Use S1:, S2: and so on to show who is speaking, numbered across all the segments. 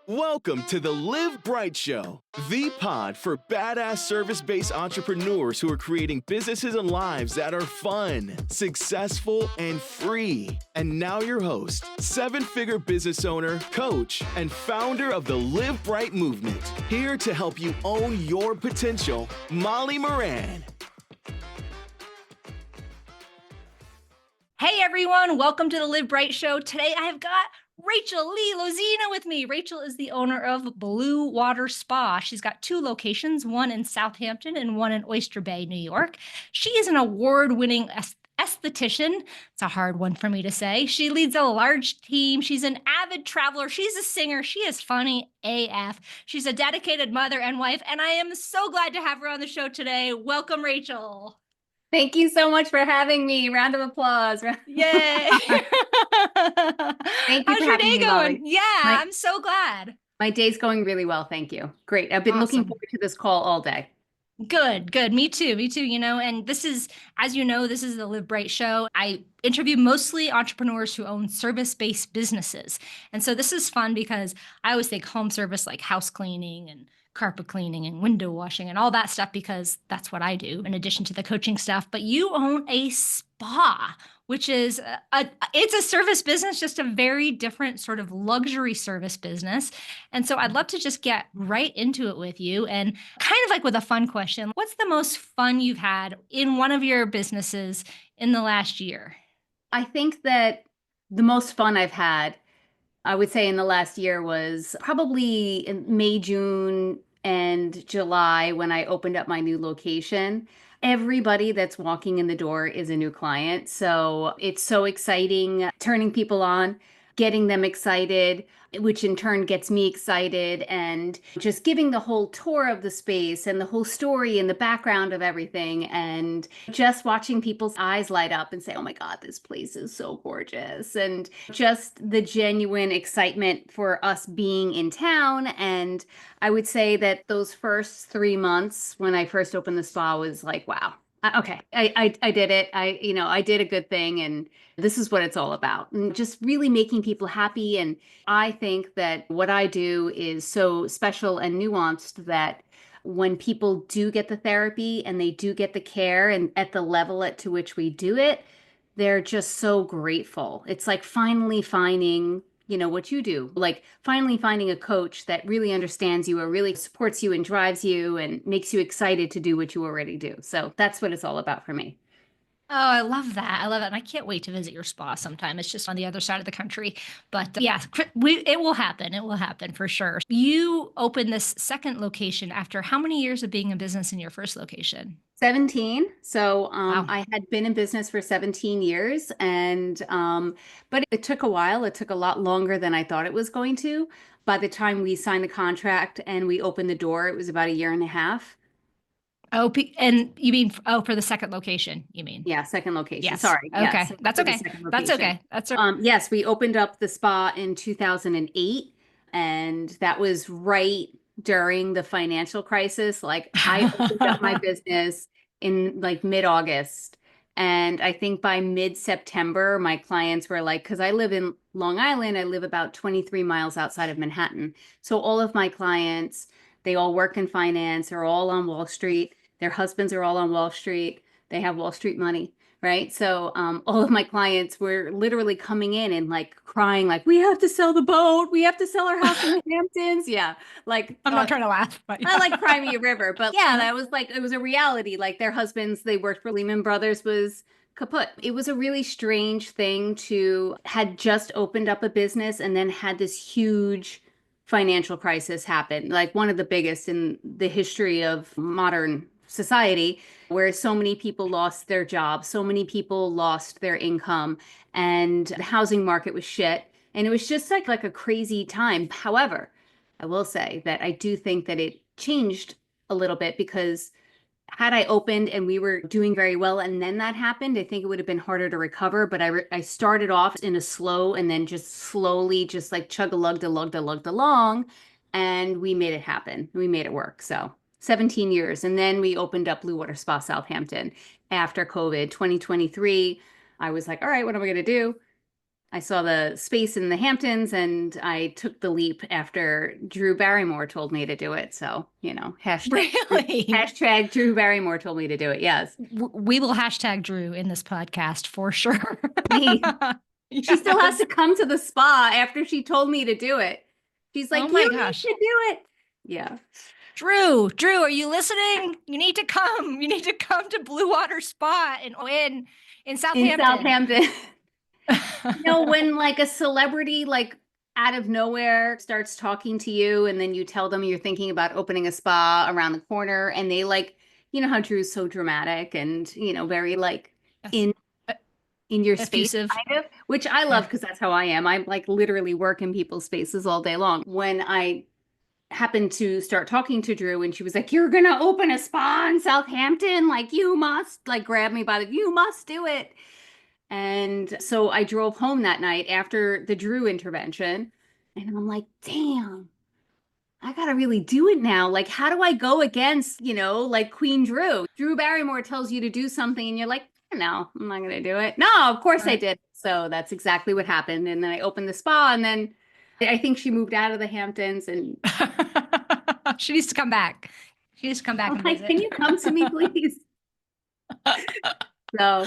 S1: Welcome to the Live Bright Show, the pod for badass service-based entrepreneurs who are creating businesses and lives that are fun, successful, and free. And now your host, seven-figure business owner, coach, and founder of the Live Bright movement, here to help you own your potential, Molly Moran.
S2: Hey everyone, welcome to the Live Bright Show. Today I've got Rachel Lee Lozina with me. Rachel is the owner of Blue Water Spa. She's got two locations, one in Southampton and one in Oyster Bay, New York. She is an award-winning esthetician. It's a hard one for me to say. She leads a large team. She's an avid traveler. She's a singer. She is funny AF. She's a dedicated mother and wife, and I am so glad to have her on the show today. Welcome, Rachel.
S3: Thank you so much for having me. Round of applause.
S2: Yay.
S3: Thank you.
S2: How's
S3: for
S2: your
S3: having
S2: day
S3: me,
S2: going?
S3: Molly.
S2: Yeah, I'm so glad.
S3: My day's going really well. Thank you. Great. I've been looking forward to this call all day.
S2: Good. Me too. And this is, as you know, this is the Live Bright Show. I interview mostly entrepreneurs who own service-based businesses. And so this is fun because I always think home service like house cleaning and carpet cleaning and window washing and all that stuff, because that's what I do in addition to the coaching stuff. But you own a spa, which is it's a service business, just a very different sort of luxury service business. And so I'd love to just get right into it with you, and kind of like with a fun question. What's the most fun you've had in one of your businesses in the last year?
S3: I think that the most fun I've had, I would say in the last year, was probably in May, June, and July when I opened up my new location. Everybody that's walking in the door is a new client. So it's so exciting turning people on, getting them excited, which in turn gets me excited, and just giving the whole tour of the space and the whole story and the background of everything, and just watching people's eyes light up and say, oh my God, this place is so gorgeous. And just the genuine excitement for us being in town. And I would say that those first 3 months when I first opened the spa was like, wow, okay, I did it. I did a good thing, and this is what it's all about. And just really making people happy. And I think that what I do is so special and nuanced that when people do get the therapy and they do get the care, and at the level to which we do it, they're just so grateful. It's like finally finding what you do, like finally finding a coach that really understands you or really supports you and drives you and makes you excited to do what you already do. So that's what it's all about for me.
S2: Oh, I love that. And I can't wait to visit your spa sometime. It's just on the other side of the country. But yeah, it will happen. It will happen for sure. You opened this second location after how many years of being in business in your first location?
S3: 17. So
S2: Wow.
S3: I had been in business for 17 years, and but it took a while. It took a lot longer than I thought it was going to. By the time we signed the contract and we opened the door, it was about a year and a half.
S2: Oh, and you mean, for the second location, you mean?
S3: Yeah, second location.
S2: Yes.
S3: Sorry.
S2: Okay.
S3: Yes,
S2: That's
S3: for the
S2: okay.
S3: second
S2: That's
S3: location.
S2: okay.
S3: Yes, we opened up the spa in 2008, and that was right during the financial crisis. Like I opened up my business in like mid-August, and I think by mid-September, my clients were like, because I live in Long Island, I live about 23 miles outside of Manhattan. So all of my clients, they all work in finance, they're all on Wall Street. Their husbands are all on Wall Street. They have Wall Street money, right? So all of my clients were literally coming in and like crying, like, we have to sell the boat. We have to sell our house in the Hamptons. Yeah. Like,
S2: I'm not trying to laugh, but
S3: I like Cry Me a River. But yeah, that was like, it was a reality. Like their husbands, they worked for Lehman Brothers, was kaput. It was a really strange thing to had just opened up a business and then had this huge financial crisis happen, like one of the biggest in the history of modern society, where so many people lost their jobs, so many people lost their income, and the housing market was shit. And it was just like a crazy time. However, I will say that I do think that it changed a little bit, because had I opened and we were doing very well and then that happened, I think it would have been harder to recover. But I started off in a slow and then just slowly just like chug-a-lugged along, and we made it happen. We made it work. So 17 years. And then we opened up Blue Water Spa Southampton after COVID 2023. I was like, all right, what am I going to do? I saw the space in the Hamptons and I took the leap after Drew Barrymore told me to do it. So,
S2: Really?
S3: hashtag Drew Barrymore told me to do it. Yes.
S2: We will hashtag Drew in this podcast for sure.
S3: She
S2: Yes.
S3: still has to come to the spa after she told me to do it. She's like,
S2: Oh my
S3: you
S2: gosh.
S3: need to do it. Yeah.
S2: Drew, are you listening? You need to come. You need to come to Blue Water Spa in Southampton.
S3: In Southampton. When like a celebrity like out of nowhere starts talking to you and then you tell them you're thinking about opening a spa around the corner and they like, how Drew's so dramatic and, very like in your space,
S2: effusive,
S3: kind of, which I love because that's how I am. I like literally work in people's spaces all day long. When I happened to start talking to Drew and she was like, you're going to open a spa in Southampton. Like you must like grab me by you must do it. And so I drove home that night after the Drew intervention and I'm like, damn, I got to really do it now. Like, how do I go against, like Queen Drew? Drew Barrymore tells you to do something and you're like, no, I'm not going to do it. No, of course I did. So that's exactly what happened. And then I opened the spa and then I think she moved out of the Hamptons and
S2: she needs to come back. She needs to come back and visit.
S3: Can you come to me, please? So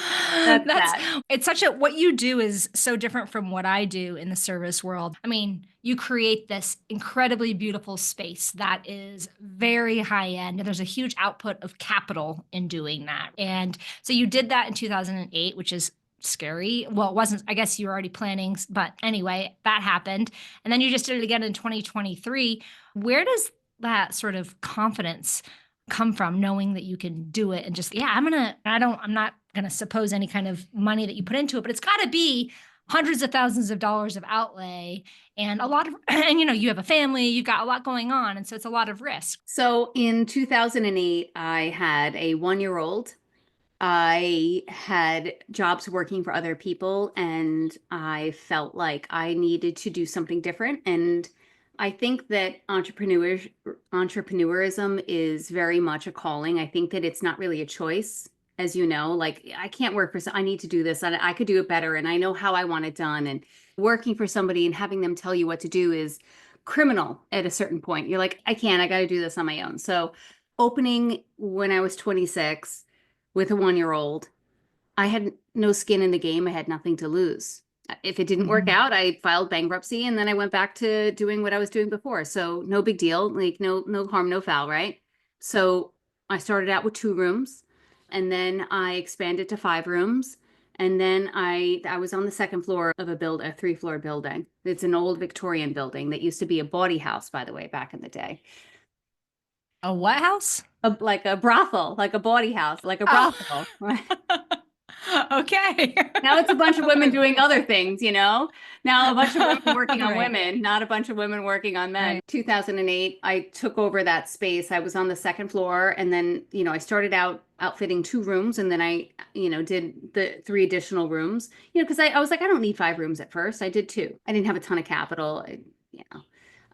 S2: it's what you do is so different from what I do in the service world. I mean, you create this incredibly beautiful space that is very high end. And there's a huge output of capital in doing that. And so you did that in 2008, which is scary. Well, it wasn't, I guess you were already planning, but anyway, that happened. And then you just did it again in 2023. Where does that sort of confidence come from, knowing that you can do it and just, I'm not going to suppose any kind of money that you put into it, but it's got to be hundreds of thousands of dollars of outlay and a lot of, and you have a family, you've got a lot going on. And so it's a lot of risk.
S3: So in 2008, I had a 1-year-old. I had jobs working for other people and I felt like I needed to do something different. And I think that entrepreneurism is very much a calling. I think that it's not really a choice, as you know, like I can't work for, I need to do this. I could do it better. And I know how I want it done. And working for somebody and having them tell you what to do is criminal at a certain point. You're like, I got to do this on my own. So opening when I was 26 with a 1-year-old, I had no skin in the game. I had nothing to lose. If it didn't work out, I filed bankruptcy and then I went back to doing what I was doing before. So no big deal, like no harm, no foul, right? So I started out with 2 rooms and then I expanded to 5 rooms. And then I was on the 2nd floor of a 3-floor building. It's an old Victorian building that used to be a bawdy house, by the way, back in the day.
S2: A what house?
S3: Like a brothel, like a bawdy house, like a brothel.
S2: Okay.
S3: Now it's a bunch of women doing other things, Now a bunch of women working on women, not a bunch of women working on men. 2008, I took over that space. I was on the 2nd floor and then, I started out outfitting 2 rooms and then I, did the 3 additional rooms, because I was like, I don't need 5 rooms at first. I did 2. I didn't have a ton of capital,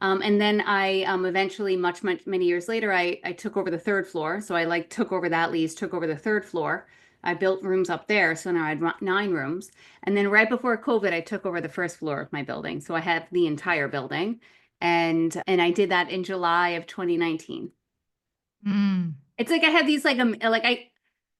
S3: and then I eventually, many years later, I took over the 3rd floor. So I took over that lease, took over the 3rd floor. I built rooms up there. So now I had 9 rooms. And then right before COVID, I took over the 1st floor of my building. So I had the entire building. And I did that in July of 2019. It's like I had these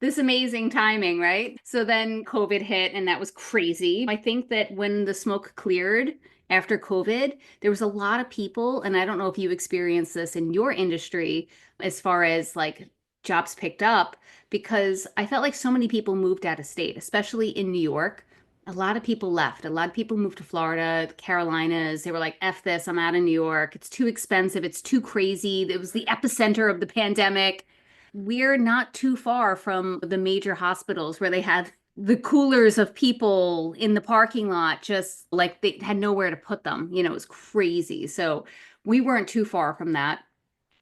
S3: this amazing timing, right? So then COVID hit and that was crazy. I think that when the smoke cleared after COVID, there was a lot of people, and I don't know if you experienced this in your industry as far as like jobs picked up, because I felt like so many people moved out of state, especially in New York. A lot of people left. A lot of people moved to Florida, the Carolinas. They were like, F this, I'm out of New York. It's too expensive. It's too crazy. It was the epicenter of the pandemic. We're not too far from the major hospitals where they have the coolers of people in the parking lot, just like they had nowhere to put them. It was crazy. So we weren't too far from that.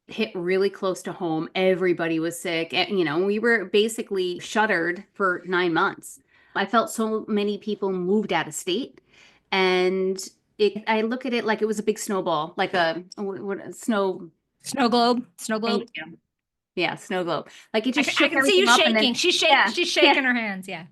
S3: Hit really close to home. Everybody was sick. And, we were basically shuttered for 9 months. I felt so many people moved out of state. And I look at it like it was a big snowball, like a snow
S2: globe.
S3: Yeah, snow globe. Like it just
S2: I can see you shaking. She's shaking.
S3: Yeah.
S2: She's shaking her hands. Yeah.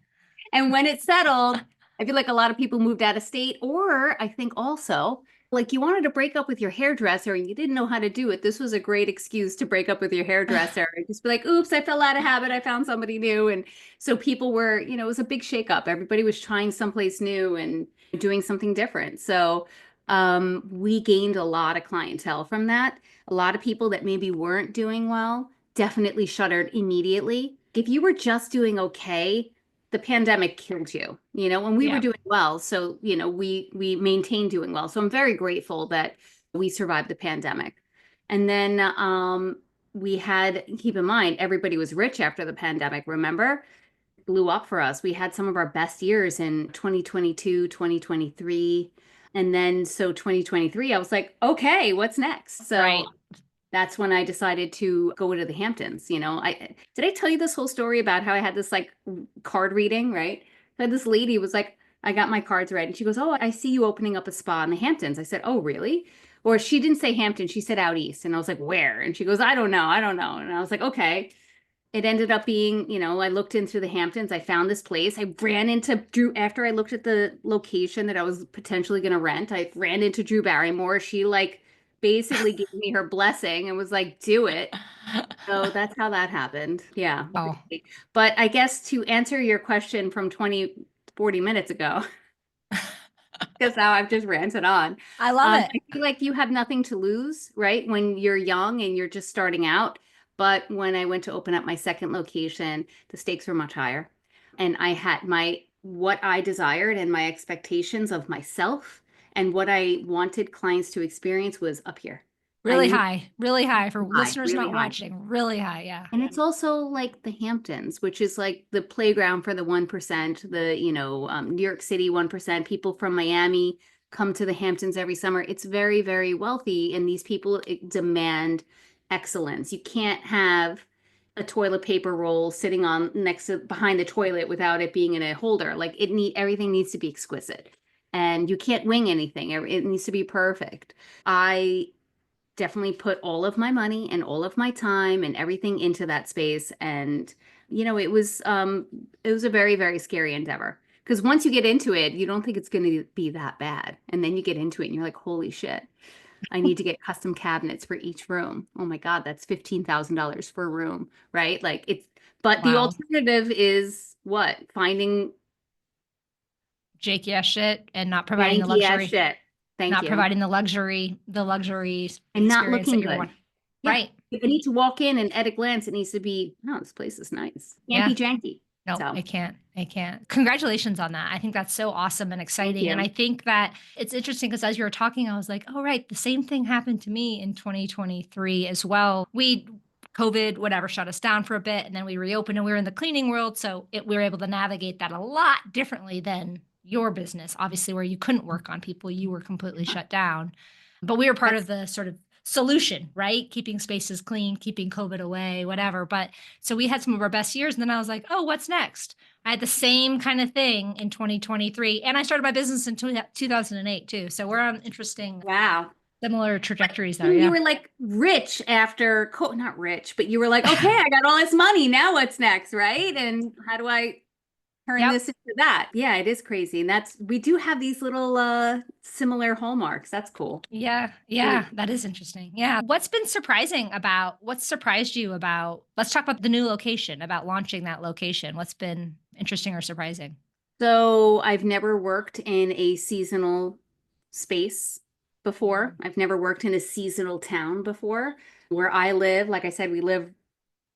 S3: And when it settled, I feel like a lot of people moved out of state, or I think also like you wanted to break up with your hairdresser and you didn't know how to do it. This was a great excuse to break up with your hairdresser and just be like, oops, I fell out of habit. I found somebody new. And so people were, it was a big shakeup. Everybody was trying someplace new and doing something different. So we gained a lot of clientele from that. A lot of people that maybe weren't doing well definitely shuttered immediately. If you were just doing okay, the pandemic killed you, when we were
S2: Yeah.
S3: doing well. So, we maintained doing well. So I'm very grateful that we survived the pandemic. And then we had, keep in mind, everybody was rich after the pandemic, remember? Blew up for us. We had some of our best years in 2022, 2023. And then so 2023, I was like, okay, what's next? So
S2: Right.
S3: that's when I decided to go to the Hamptons. Did I tell you this whole story about how I had this like card reading, right? I had this lady was like, I got my cards read, and she goes, "Oh, I see you opening up a spa in the Hamptons." I said, "Oh, really?" Or she didn't say Hampton, she said out east, and I was like, "Where?" And she goes, "I don't know, I don't know." And I was like, "Okay." It ended up being, I looked into the Hamptons. I found this place. I ran into Drew after I looked at the location that I was potentially going to rent. I ran into Drew Barrymore. She like basically gave me her blessing and was like, do it. So that's how that happened. Yeah.
S2: Oh,
S3: But I guess to answer your question from 40 minutes ago, because now I've just ranted on.
S2: I love
S3: I
S2: it.
S3: feel like you have nothing to lose, right? When you're young and you're just starting out. But when I went to open up my second location, the stakes were much higher. And I had what I desired and my expectations of myself and what I wanted clients to experience was up here.
S2: Really high for listeners
S3: Really
S2: not
S3: high.
S2: watching. Really high, yeah.
S3: And it's also like the Hamptons, which is like the playground for the 1%, New York City 1%. People from Miami come to the Hamptons every summer. It's very, very wealthy. And these people demand excellence. You can't have a toilet paper roll sitting on behind the toilet without it being in a holder. Like everything needs to be exquisite. And you can't wing anything. It needs to be perfect. I definitely put all of my money and all of my time and everything into that space. And, it was a very, very scary endeavor. Because once you get into it, you don't think it's going to be that bad. And then you get into it and you're like, holy shit, I need to get custom cabinets for each room. Oh my God, that's $15,000 per room, right? But the
S2: Wow.
S3: alternative is what? Finding
S2: Janky ass shit and not providing the
S3: janky ass
S2: luxury.
S3: shit. Thank
S2: Not
S3: you.
S2: providing the luxury
S3: And not
S2: experience
S3: looking
S2: that you
S3: good.
S2: want.
S3: Yeah.
S2: Right.
S3: If I need to walk in and at a glance, it needs to be, oh, this place is nice. Can't be janky.
S2: No,
S3: So.
S2: I can't. I can't. Congratulations on that. I think that's so awesome and exciting. And I think that it's interesting because as you were talking, I was like, oh, right. The same thing happened to me in 2023 as well. COVID, whatever, shut us down for a bit. And then we reopened and we were in the cleaning world. So we were able to navigate that a lot differently than your business, obviously, where you couldn't work on people. You were completely shut down. But we were part of the sort of solution, right? Keeping spaces clean, keeping COVID away, whatever. But so we had some of our best years. And then I was like, oh, what's next? I had the same kind of thing in 2023. And I started my business in 2008 too. So we're on interesting, similar trajectories there.
S3: You were like rich after, not rich, but you were like, okay, I got all this money. Now what's next, right? And how do I turn this into that? Yeah, it is crazy. And we do have these little similar hallmarks. That's cool.
S2: Yeah, that is interesting. Yeah. What's surprised you about, let's talk about the new location, about launching that location. What's been interesting or surprising?
S3: So I've never worked in a seasonal space before. I've never worked in a seasonal town before. Where I live, like I said, we live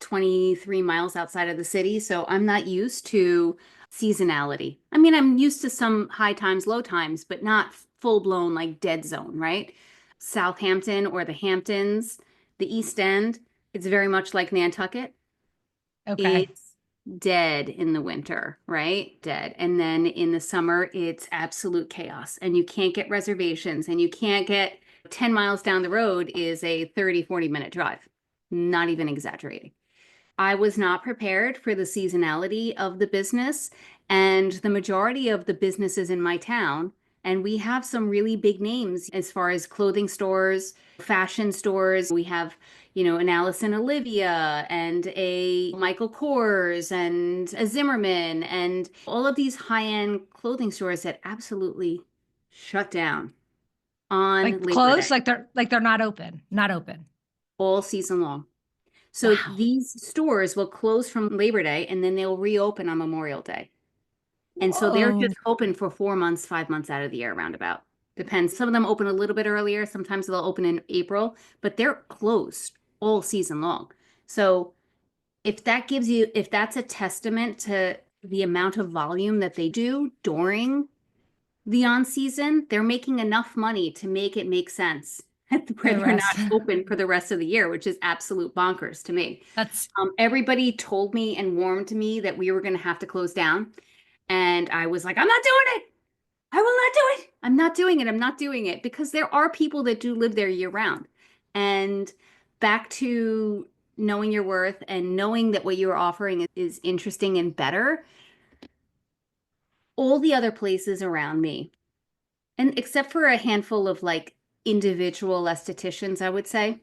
S3: 23 miles outside of the city. So I'm not used to seasonality. I mean, I'm used to some high times, low times, but not full blown like dead zone, right? Southampton or the Hamptons, the East End, it's very much like Nantucket.
S2: Okay.
S3: It's dead in the winter, right? Dead. And then in the summer, it's absolute chaos and you can't get reservations and you can't get 10 miles down the road is a 30, 40-minute drive. Not even exaggerating. I was not prepared for the seasonality of the business, and the majority of the businesses in my town And we have some really big names as far as clothing stores, fashion stores. We have, an Alice and Olivia and a Michael Kors and a Zimmerman and all of these high-end clothing stores that absolutely shut down on
S2: Like
S3: Labor
S2: closed,
S3: Day
S2: like they're not open, not open.
S3: all season long. So
S2: Wow.
S3: these stores will close from Labor Day and then they'll reopen on Memorial Day. And so they're
S2: Whoa.
S3: just open for 4 months, 5 months out of the year, roundabout. Depends. Some of them open a little bit earlier. Sometimes they'll open in April, but they're closed all season long. So if that's a testament to the amount of volume that they do during the on season, they're making enough money to make it make sense where
S2: The
S3: they're
S2: rest.
S3: not open for the rest of the year, which is absolute bonkers to me.
S2: That's
S3: Everybody told me and warned me that we were going to have to close down. And I was like, I'm not doing it. I will not do it. I'm not doing it. I'm not doing it because there are people that do live there year round. And back to knowing your worth and knowing that what you're offering is interesting and better. All the other places around me, and except for a handful of like individual estheticians, I would say,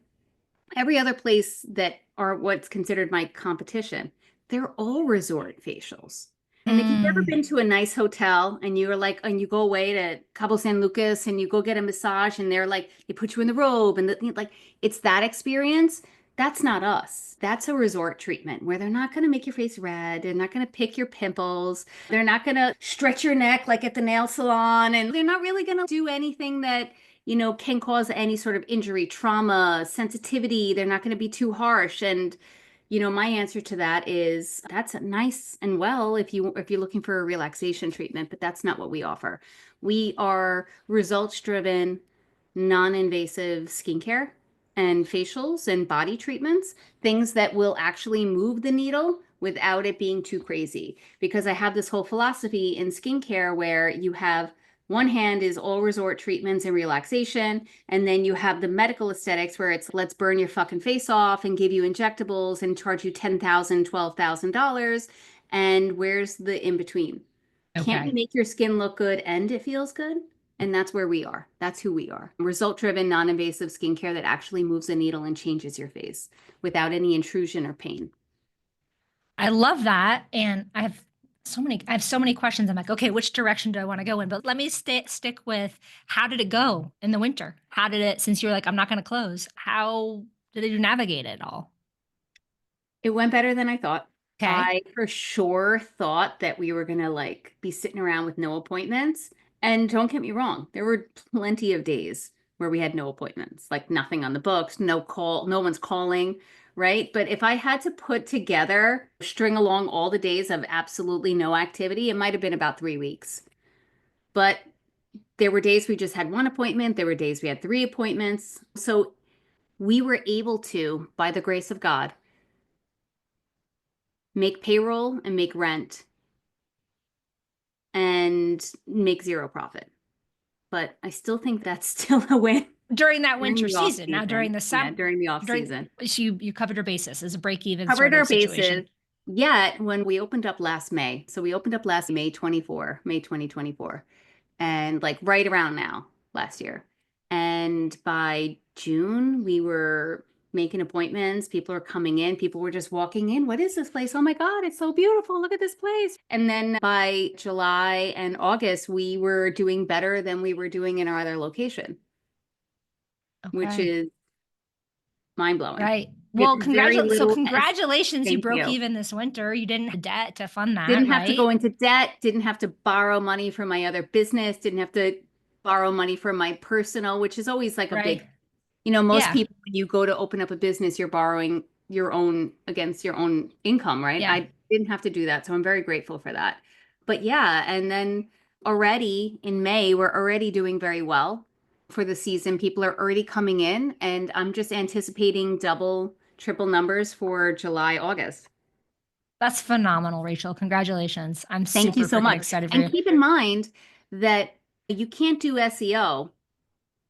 S3: every other place that are what's considered my competition, they're all resort facials. And if you've ever
S2: mm,
S3: been to a nice hotel and you're like, and you go away to Cabo San Lucas and you go get a massage and they're like, they put you in the robe and like, it's that experience. That's not us. That's a resort treatment where they're not going to make your face red. They're not going to pick your pimples. They're not going to stretch your neck like at the nail salon. And they're not really going to do anything that can cause any sort of injury, trauma, sensitivity. They're not going to be too harsh. And, my answer to that is that's nice and well if you're looking for a relaxation treatment, but that's not what we offer. We are results driven, non-invasive skincare and facials and body treatments, things that will actually move the needle without it being too crazy. Because I have this whole philosophy in skincare where you have one hand is all resort treatments and relaxation. And then you have the medical aesthetics where it's let's burn your fucking face off and give you injectables and charge you $10,000, $12,000. And where's the in between? Can't we
S2: okay.
S3: make your skin look good and it feels good? And that's where we are. That's who we are. Result driven, non invasive skincare that actually moves the needle and changes your face without any intrusion or pain.
S2: I love that. And I have so many questions. I'm like, okay, which direction do I want to go in? But let me stick with how did it go in the winter? How did it, since you're like, I'm not going to close, how did you navigate it all?
S3: It went better than I thought.
S2: Okay.
S3: I for sure thought that we were gonna like be sitting around with no appointments. And don't get me wrong, there were plenty of days where we had no appointments, like nothing on the books, no call, no one's calling, right? But if I had to put together, string along all the days of absolutely no activity, it might have been about 3 weeks. But there were days we just had one appointment, there were days we had three appointments. So we were able to, by the grace of God, make payroll and make rent and make zero profit. But I still think that's still a win
S2: During that
S3: during
S2: winter
S3: the off
S2: season. Now during
S3: season.
S2: the
S3: Yeah,
S2: summer,
S3: during the off
S2: during
S3: season.
S2: so you covered your bases as a break even
S3: Covered
S2: sort
S3: our
S2: of situation.
S3: bases. Yet when we opened up last May, so we opened up last May 24, May 2024, and like right around now, last year. And by June, we were making appointments. People are coming in. People were just walking in. What is this place? Oh my God, it's so beautiful. Look at this place. And then by July and August, we were doing better than we were doing in our other location, which
S2: Okay.
S3: is mind blowing.
S2: Right.
S3: It's
S2: Well,
S3: very
S2: so
S3: little.
S2: congratulations, you
S3: Thank
S2: broke
S3: you.
S2: even this winter. You didn't have debt to fund that,
S3: Didn't have to
S2: right?
S3: go into debt, didn't have to borrow money from my other business, didn't have to borrow money from my personal, which is always like a
S2: Right.
S3: big, most
S2: Yeah.
S3: people, when you go to open up a business, you're borrowing your own against your own income, right?
S2: Yeah.
S3: I didn't have to do that. So I'm very grateful for that. But yeah, and then already in May, we're already doing very well for the season. People are already coming in, and I'm just anticipating double, triple numbers for July, August.
S2: That's phenomenal, Rachel. Congratulations. I'm
S3: Thank you
S2: super
S3: so
S2: freaking
S3: much.
S2: excited for
S3: And
S2: you.
S3: keep in mind that you can't do SEO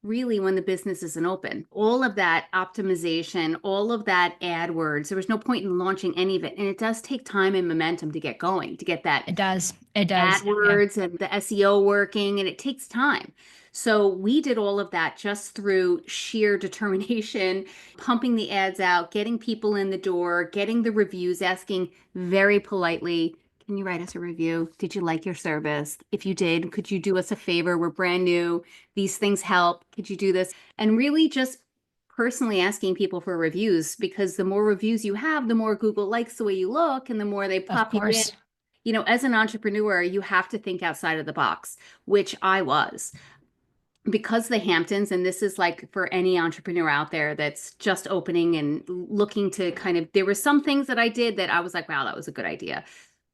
S3: really when the business isn't open. All of that optimization, all of that AdWords, there was no point in launching any of it. And it does take time and momentum to get going, to get that
S2: It does. It does.
S3: AdWords and the SEO working, and it takes time. So we did all of that just through sheer determination, pumping the ads out, getting people in the door, getting the reviews, asking very politely, can you write us a review? Did you like your service? If you did, could you do us a favor? We're brand new. These things help. Could you do this? And really just personally asking people for reviews, because the more reviews you have, the more Google likes the way you look and the more they pop you in. You know, as an entrepreneur, you have to think outside of the box, which I was. Because the Hamptons, and this is like for any entrepreneur out there that's just opening and looking to kind of, there were some things that I did that I was like, wow, that was a good idea.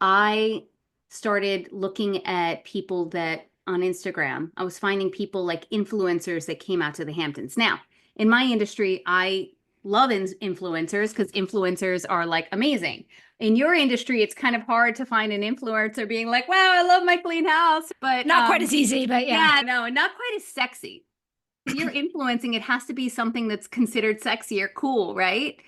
S3: I started looking at people that on Instagram, I was finding people like influencers that came out to the Hamptons. Now, in my industry, I love influencers because influencers are like amazing. In your industry, it's kind of hard to find an influencer being like, wow, I love my clean house, but
S2: not quite as easy, but yeah.
S3: Yeah, no, not quite as sexy. If you're influencing, it has to be something that's considered sexy or cool, right?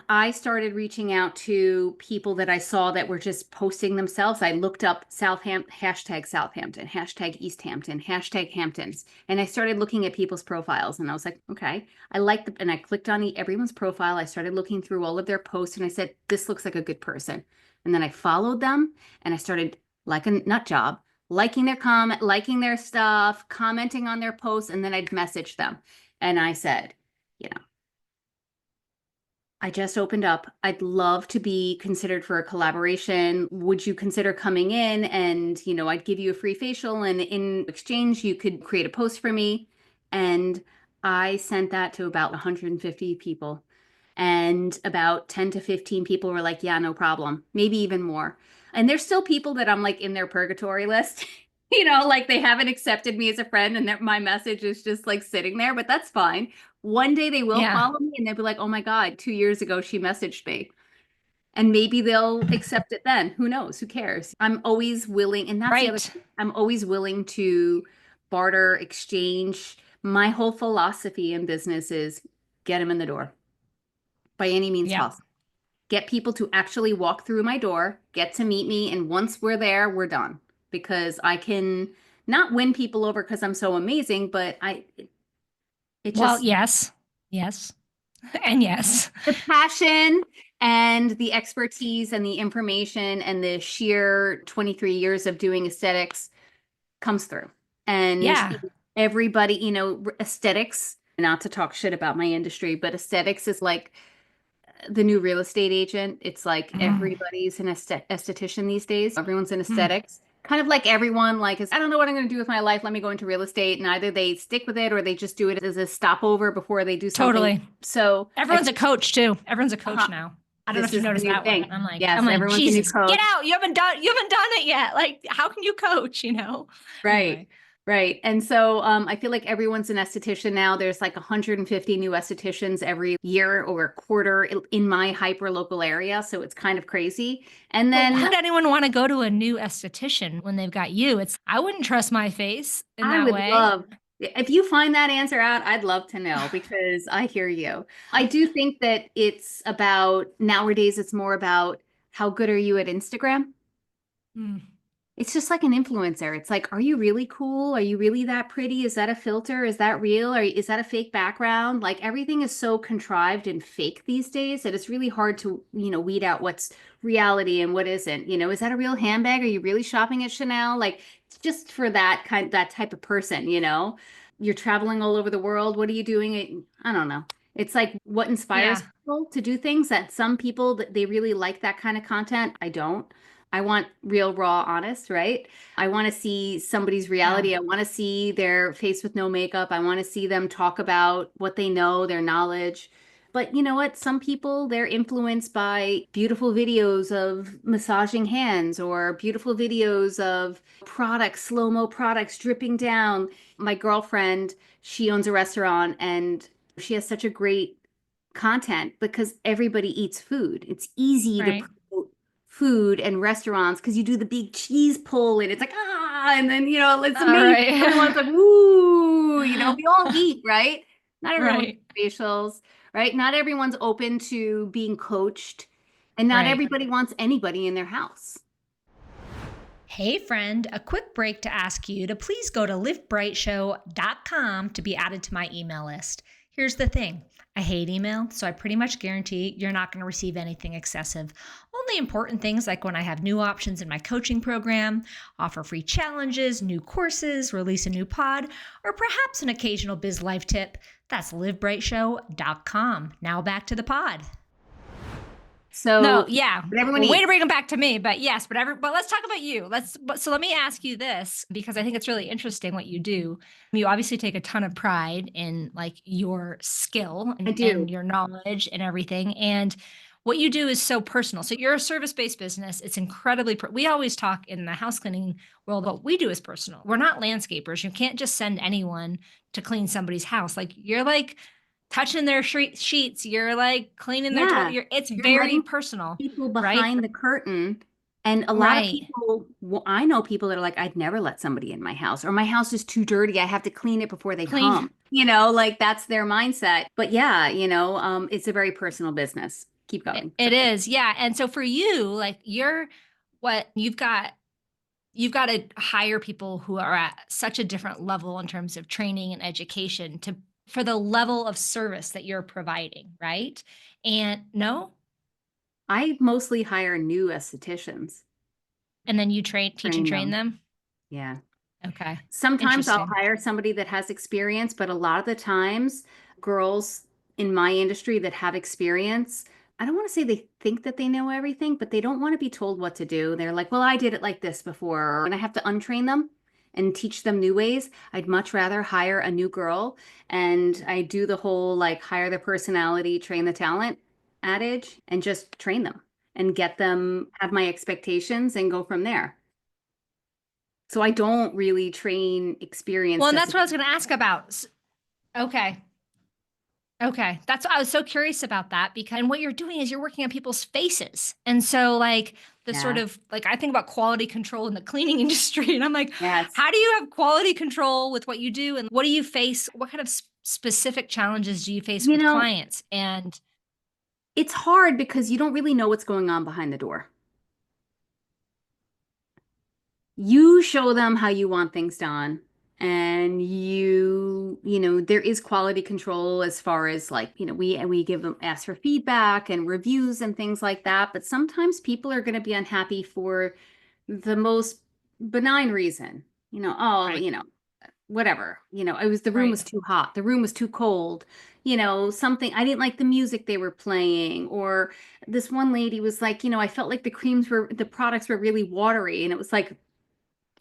S3: I started reaching out to people that I saw that were just posting themselves. I looked up Southampton, hashtag East Hampton, hashtag Hamptons. And I started looking at people's profiles and I was like, okay, I like the, and I clicked on everyone's profile. I started looking through all of their posts and I said, this looks like a good person. And then I followed them and I started like a nut job, liking their comment, liking their stuff, commenting on their posts. And then I'd message them. And I said, you know, I just opened up. I'd love to be considered for a collaboration. Would you consider coming in and, you know, I'd give you a free facial and in exchange, you could create a post for me. And I sent that to about 150 people. And about 10 to 15 people were like, yeah, no problem. Maybe even more. And there's still people that I'm like in their purgatory list. You know, like they haven't accepted me as a friend and that my message is just like sitting there, but that's fine. One day they will follow me and they'll be like, oh my God, 2 years ago, she messaged me. And maybe they'll accept it then. Who knows? Who cares? I'm always willing. And that's the other thing. I'm always willing to barter, exchange. My whole philosophy in business is get them in the door by any means possible. Get people to actually walk through my door, get to meet me. And once we're there, we're done. Because I can not win people over because I'm so amazing, but it just.
S2: Well, yes. And yes.
S3: The passion and the expertise and the information and the sheer 23 years of doing aesthetics comes through. And everybody, you know, aesthetics, not to talk shit about my industry, but aesthetics is like the new real estate agent. It's like everybody's an esthetician these days. Everyone's in aesthetics. Kind of like everyone, like, I don't know what I'm going to do with my life. Let me go into real estate. And either they stick with it or they just do it as a stopover before they do something.
S2: Totally.
S3: So
S2: everyone's a coach too. Everyone's a coach now. I don't know if you noticed that one. I'm like,
S3: yes, everyone's
S2: Jesus,
S3: a new coach.
S2: Get out. You haven't done it yet. Like, how can you coach, you know?
S3: Right.
S2: Anyway.
S3: Right. And so I feel like everyone's an esthetician now. There's like 150 new estheticians every year or quarter in my hyper local area. So it's kind of crazy. And then
S2: why would anyone want to go to a new esthetician when they've got you? I wouldn't trust my face in that way.
S3: If you find that answer out, I'd love to know because I hear you. I do think that it's about nowadays, it's more about how good are you at Instagram? It's just like an influencer. It's like, are you really cool? Are you really that pretty? Is that a filter? Is that real? Or is that a fake background? Like everything is so contrived and fake these days that it's really hard to, you know, weed out what's reality and what isn't. You know, is that a real handbag? Are you really shopping at Chanel? Like it's just for that type of person, you know? You're traveling all over the world. What are you doing? I don't know. It's like what inspires people to do things that some people that they really like that kind of content. I don't. I want real, raw, honest, right? I want to see somebody's reality. I want to see their face with no makeup. I want to see them talk about what they know, their knowledge. But you know what? Some people, they're influenced by beautiful videos of massaging hands or beautiful videos of products, slow-mo products dripping down. My girlfriend, she owns a restaurant and she has such a great content because everybody eats food. It's easy to promote food and restaurants because you do the big cheese pull and it's like, and then, you know, it's amazing. Everyone's like, woo, We all eat, right? Not everyone
S2: Right.
S3: wants facials, right? Not everyone's open to being coached, and not
S2: Right.
S3: everybody wants anybody in their house.
S4: Hey friend, a quick break to ask you to please go to livebrightshow.com to be added to my email list. Here's the thing. I hate email, so I pretty much guarantee you're not going to receive anything excessive. Only important things like when I have new options in my coaching program, offer free challenges, new courses, release a new pod, or perhaps an occasional biz life tip. That's livebrightshow.com. Now back to the pod.
S3: So
S2: No, yeah.
S3: everyone
S2: Way
S3: eats.
S2: to bring them back to me, but yes, but let's talk about you. So let me ask you this, because I think it's really interesting what you do. You obviously take a ton of pride in like your skill
S3: I do.
S2: and your knowledge and everything. And what you do is so personal. So you're a service-based business. It's incredibly, we always talk in the house cleaning world, what we do is personal. We're not landscapers. You can't just send anyone to clean somebody's house. Like you're like touching their sheets, you're like cleaning their toilet. It's
S3: You're
S2: very
S3: letting
S2: personal,
S3: people
S2: right?
S3: behind the curtain. And a lot of
S2: Right.
S3: people, I know people that are like, I'd never let somebody in my house, or my house is too dirty. I have to clean it before they come. Like that's their mindset. But yeah, it's a very personal business. Keep going.
S2: It is, yeah. And so for you, like you've got to hire people who are at such a different level in terms of training and education for the level of service that you're providing, right? And no,
S3: I mostly hire new estheticians.
S2: and then you teach and train them.
S3: Yeah.
S2: Okay.
S3: Sometimes I'll
S2: Interesting.
S3: hire somebody that has experience, but a lot of the times, girls in my industry that have experience, I don't want to say they think that they know everything, but they don't want to be told what to do. They're like, well, I did it like this before, and I have to untrain them and teach them new ways. I'd much rather hire a new girl, and I do the whole like hire the personality, train the talent adage, and just train them and get them, have my expectations and go from there. So I don't really train experienced.
S2: Well, and that's what I was going to ask about. Okay. That's I was so curious about that, because and what you're doing is you're working on people's faces. And so like the sort of like I think about quality control in the cleaning industry, and I'm like, how do you have quality control with what you do, and what do you face? What kind of specific challenges do you face with clients? And
S3: it's hard because you don't really know what's going on behind the door. You show them how you want things done, and there is quality control as far as like, we ask for feedback and reviews and things like that. But sometimes people are going to be unhappy for the most benign reason, whatever, the room was too hot. The room was too cold. Something, I didn't like the music they were playing, or this one lady was like, I felt like the products were really watery. And it was like,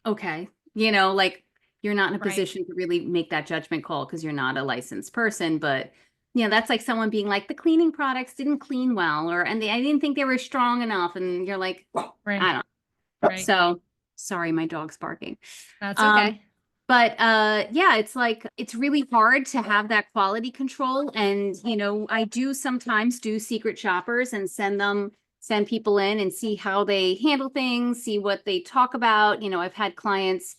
S3: okay, like you're not in a position to really make that judgment call because you're not a licensed person. But that's like someone being like, the cleaning products didn't clean well, I didn't think they were strong enough. And you're like, I don't know. So sorry, my dog's barking.
S2: That's okay.
S3: But yeah, it's like, it's really hard to have that quality control. And, I do sometimes do secret shoppers and send people in and see how they handle things, see what they talk about. I've had clients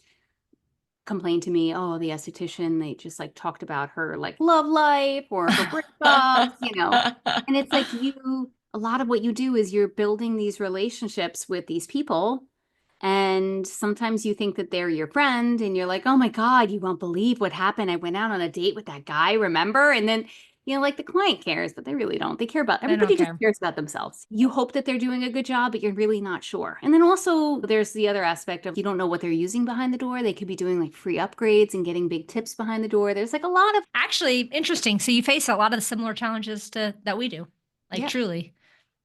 S3: complain to me, oh, the esthetician, they just like talked about her like love life or her breakups, and it's like a lot of what you do is you're building these relationships with these people. And sometimes you think that they're your friend and you're like, oh my God, you won't believe what happened. I went out on a date with that guy, remember? And then, like the client cares, but they really don't. They care about, everybody just cares about themselves. You hope that they're doing a good job, but you're really not sure. And then also there's the other aspect of you don't know what they're using behind the door. They could be doing like free upgrades and getting big tips behind the door. There's like a lot of.
S2: Actually, interesting. So you face a lot of the similar challenges that we do, like truly.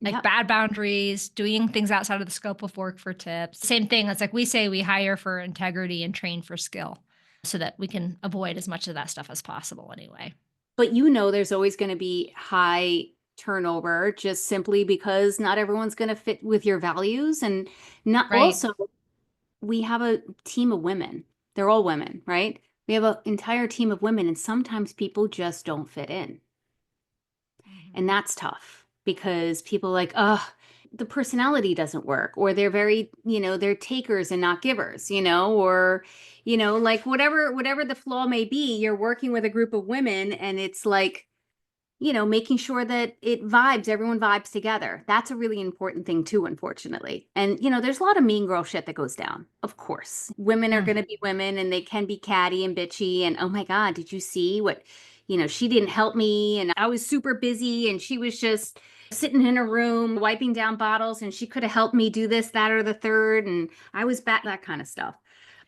S2: Like bad boundaries, doing things outside of the scope of work for tips. Same thing. It's like we say we hire for integrity and train for skill so that we can avoid as much of that stuff as possible anyway.
S3: But there's always going to be high turnover just simply because not everyone's going to fit with your values. And also, we have a team of women. They're all women, right? We have an entire team of women, and sometimes people just don't fit in. And that's tough. Because people are like, oh, the personality doesn't work, or they're very, they're takers and not givers, or, like whatever the flaw may be, you're working with a group of women and it's like, making sure that everyone vibes together. That's a really important thing too, unfortunately. And, there's a lot of mean girl shit that goes down. Of course, women are going to be women and they can be catty and bitchy. And, oh my God, did you see what, she didn't help me. And I was super busy and she was just sitting in a room, wiping down bottles, and she could have helped me do this, that, or the third. And I was back, that kind of stuff.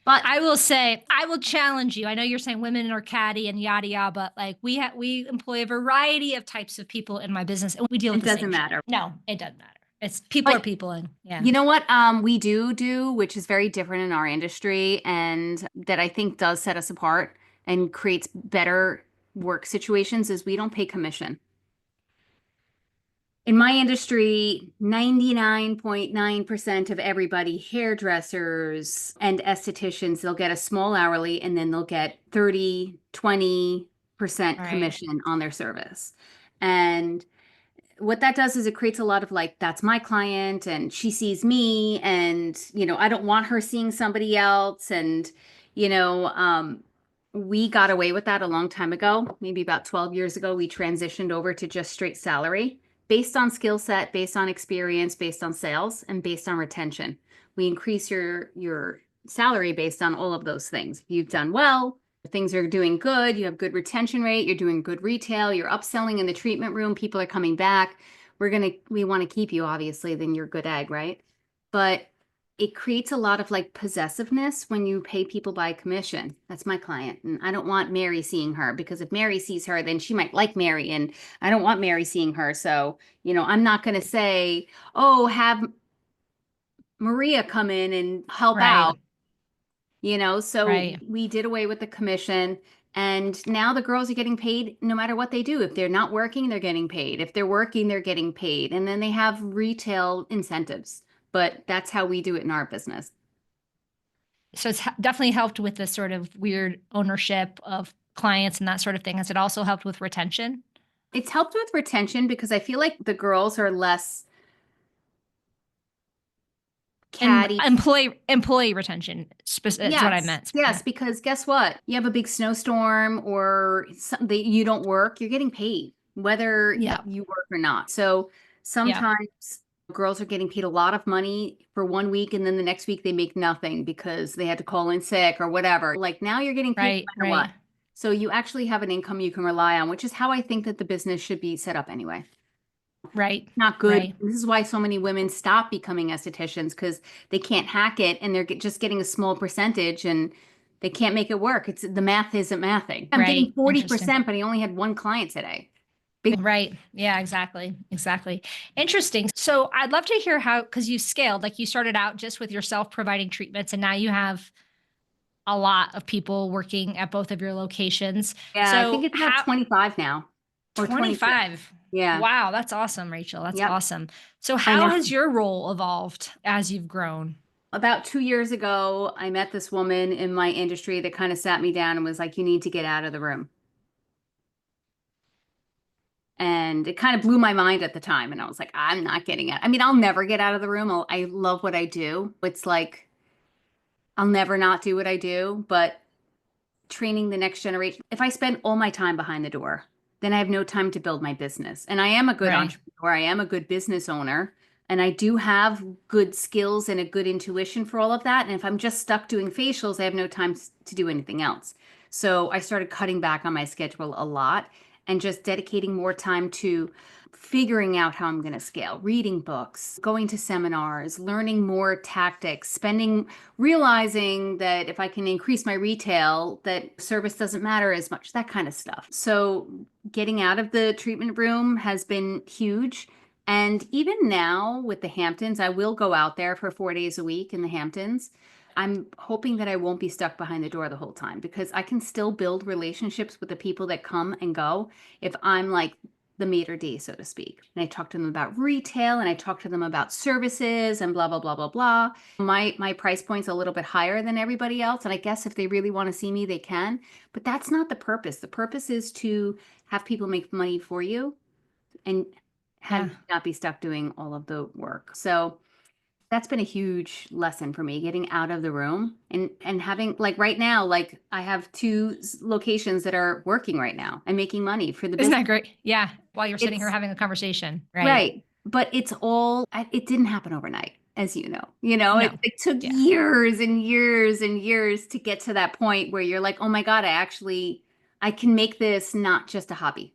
S3: But
S2: I will say, I will challenge you. I know you're saying women are catty and yada yada, but like we employ a variety of types of people in my business, and we deal with
S3: it
S2: the same
S3: doesn't matter.
S2: shit. No, it doesn't matter. It's people
S3: But
S2: are people, and yeah.
S3: You know what we do, which is very different in our industry, and that I think does set us apart and creates better work situations, is we don't pay commission. In my industry, 99.9% of everybody, hairdressers and estheticians, they'll get a small hourly and then they'll get 30, 20%
S2: Right.
S3: commission on their service. And what that does is it creates a lot of like, that's my client and she sees me and, I don't want her seeing somebody else. And, we got away with that a long time ago. Maybe about 12 years ago, we transitioned over to just straight salary based on skill set, based on experience, based on sales, and based on retention. We increase your salary based on all of those things. If you've done well, things are doing good, you have good retention rate, you're doing good retail, you're upselling in the treatment room, people are coming back. We want to keep you, obviously, then you're a good egg, right? But it creates a lot of like possessiveness when you pay people by commission. That's my client. And I don't want Mary seeing her, because if Mary sees her, then she might like Mary. And I don't want Mary seeing her. So, I'm not going to say, oh, have Maria come in and help out. So
S2: Right.
S3: we did away with the commission, and now the girls are getting paid no matter what they do. If they're not working, they're getting paid. If they're working, they're getting paid. And then they have retail incentives, but that's how we do it in our business.
S2: So it's definitely helped with this sort of weird ownership of clients and that sort of thing. Has it also helped with retention?
S3: It's helped with retention because I feel like the girls are less catty.
S2: Employee retention. That's what I meant.
S3: Yes, because guess what? You have a big snowstorm or you don't work, you're getting paid whether you work or not. So sometimes girls are getting paid a lot of money for 1 week and then the next week they make nothing because they had to call in sick or whatever. Like now you're getting paid no matter what. So you actually have an income you can rely on, which is how I think that the business should be set up anyway.
S2: Right.
S3: Not good.
S2: Right.
S3: This is why so many women stop becoming estheticians, because they can't hack it and they're just getting a small percentage and they can't make it work. The math isn't mathing. I'm getting 40%, but I only had one client today.
S2: Right. Yeah, exactly. Interesting. So I'd love to hear how, because you scaled, like you started out just with yourself providing treatments and now you have a lot of people working at both of your locations.
S3: Yeah, so I think it's about 25 now.
S2: Or 25.
S3: Yeah.
S2: Wow, that's awesome, Rachel. That's awesome. So how has your role evolved as you've grown?
S3: About 2 years ago, I met this woman in my industry that kind of sat me down and was like, you need to get out of the room. And it kind of blew my mind at the time. And I was like, I'm not getting out. I mean, I'll never get out of the room. I love what I do. It's like, I'll never not do what I do, but training the next generation. If I spend all my time behind the door, then I have no time to build my business. And I am a good entrepreneur. I am a good business owner. And I do have good skills and a good intuition for all of that. And if I'm just stuck doing facials, I have no time to do anything else. So I started cutting back on my schedule a lot and just dedicating more time to figuring out how I'm going to scale, reading books, going to seminars, learning more tactics, realizing that if I can increase my retail, that service doesn't matter as much, that kind of stuff. So getting out of the treatment room has been huge. And even now with the Hamptons, I will go out there for 4 days a week in the Hamptons. I'm hoping that I won't be stuck behind the door the whole time, because I can still build relationships with the people that come and go if I'm like the maitre d', so to speak. And I talk to them about retail and I talk to them about services and blah, blah, blah, blah, blah. My price point's a little bit higher than everybody else. And I guess if they really want to see me, they can. But that's not the purpose. The purpose is to have people make money for you and had me not be stuck doing all of the work. So that's been a huge lesson for me, getting out of the room and having, like, right now, like, I have two locations that are working right now and making money for the
S2: Isn't
S3: business.
S2: that great? Yeah. While you're sitting here
S3: It's
S2: having a conversation. Right.
S3: right. But it's all, it didn't happen overnight, as you know.
S2: No.
S3: It took
S2: Yeah.
S3: years and years and years to get to that point where you're like, oh my God, I can make this not just a hobby.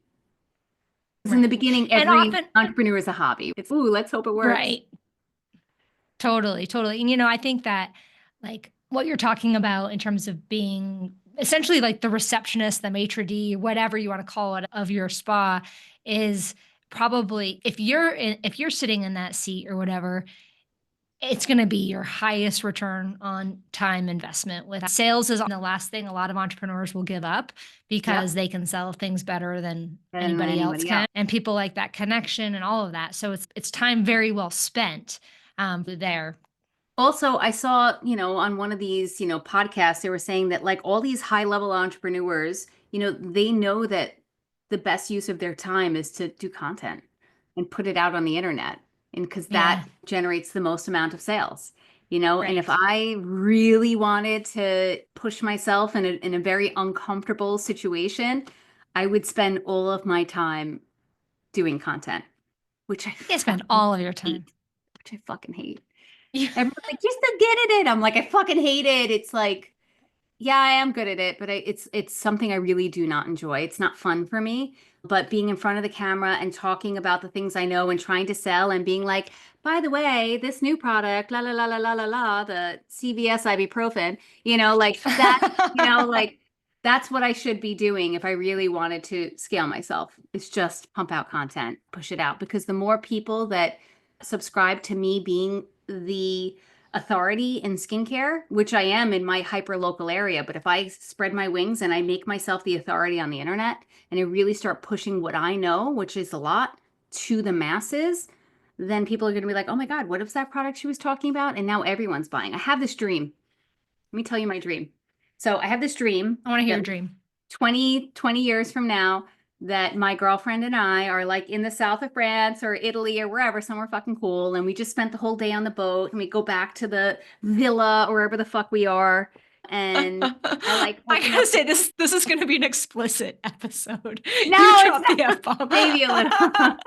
S3: Because in the
S2: Right.
S3: beginning,
S2: And
S3: every
S2: often,
S3: entrepreneur is a hobby. It's, ooh, let's hope it works.
S2: right. Totally, totally. And I think that like what you're talking about in terms of being essentially like the receptionist, the maitre d', whatever you want to call it, of your spa is probably if you're sitting in that seat or whatever, it's going to be your highest return on time investment. With sales is the last thing a lot of entrepreneurs will give up because they can sell things better than anybody else can. And people like that connection and all of that. So it's time very well spent there.
S3: Also, I saw, on one of these, podcasts, they were saying that like all these high level entrepreneurs, they know that the best use of their time is to do content and put it out on the internet. And because that generates the most amount of sales, and if I really wanted to push myself in a very uncomfortable situation, I would spend all of my time doing content, which I
S2: spend all of your time,
S3: which I fucking hate. Everyone's like, you're so good at it. I'm like, I fucking hate it. It's like, yeah, I am good at it, but it's something I really do not enjoy. It's not fun for me. But being in front of the camera and talking about the things I know and trying to sell and being like, by the way, this new product, la la la la la la la, the CVS ibuprofen, like that, like that's what I should be doing if I really wanted to scale myself. It's just pump out content, push it out, because the more people that subscribe to me being the authority in skincare, which I am in my hyper local area, but if I spread my wings and I make myself the authority on the internet and I really start pushing what I know, which is a lot, to the masses, then people are going to be like, oh my God, what was that product she was talking about? And now everyone's buying. I have this dream. Let me tell you my dream. So I have this dream.
S2: I want to hear your dream.
S3: 20 years from now, that my girlfriend and I are like in the south of France or Italy or wherever, somewhere fucking cool. And we just spent the whole day on the boat and we go back to the villa or wherever the fuck we are. And I
S2: gotta say, this is going to be an explicit episode.
S3: No,
S2: you dropped the F-bomb.
S3: Maybe a little.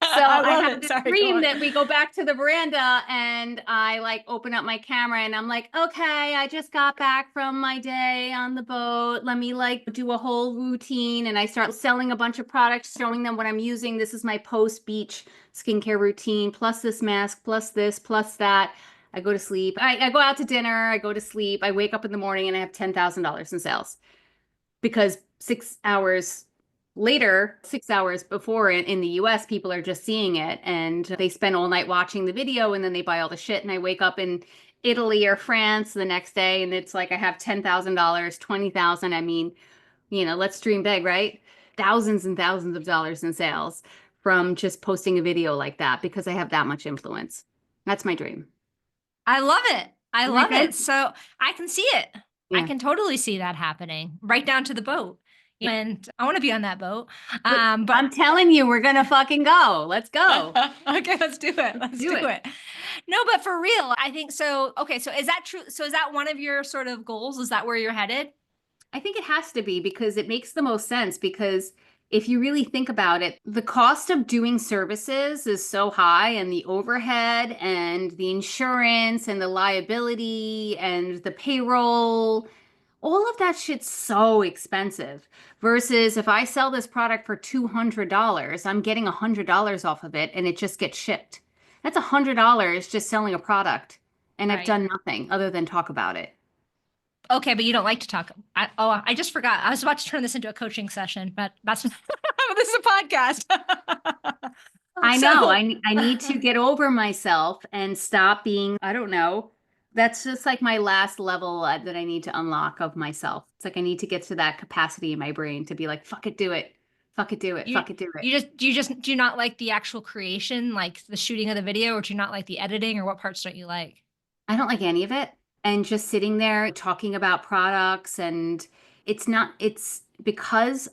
S3: So I have this
S2: Sorry,
S3: dream that we go back to the veranda and I like open up my camera and I'm like, okay, I just got back from my day on the boat. Let me like do a whole routine. And I start selling a bunch of products, showing them what I'm using. This is my post-beach skincare routine, plus this mask, plus this, plus that. I go to sleep. I go out to dinner. I go to sleep. I wake up in the morning and I have $10,000 in sales because 6 hours later, 6 hours before in the US, people are just seeing it and they spend all night watching the video and then they buy all the shit. And I wake up in Italy or France the next day and it's like I have $10,000, 20,000. I mean, let's dream big, right? Thousands and thousands of dollars in sales from just posting a video like that because I have that much influence. That's my dream.
S2: I love it. I love
S3: Okay.
S2: it. So I can see it.
S3: Yeah.
S2: I can totally see that happening right down to the boat. And I want to be on that boat.
S3: But
S2: But
S3: I'm telling you, we're going to fucking go. Let's go.
S2: okay, let's do it. Let's do it. No, but for real, I think so. Okay, so is that true? So is that one of your sort of goals? Is that where you're headed?
S3: I think it has to be because it makes the most sense, because if you really think about it, the cost of doing services is so high, and the overhead and the insurance and the liability and the payroll, all of that shit's so expensive. Versus if I sell this product for $200, I'm getting $100 off of it and it just gets shipped. That's $100 just selling a product. And I've done nothing other than talk about it.
S2: Okay, but you don't like to talk. I just forgot. I was about to turn this into a coaching session, but that's this is a podcast.
S3: I know. I need to get over myself and stop being, I don't know. That's just like my last level that I need to unlock of myself. It's like I need to get to that capacity in my brain to be like, fuck it, do it. Fuck it, do it. Fuck it, do it.
S2: Do you not like the actual creation, like the shooting of the video, or do you not like the editing, or what parts don't you like?
S3: I don't like any of it. And just sitting there talking about products, and it's because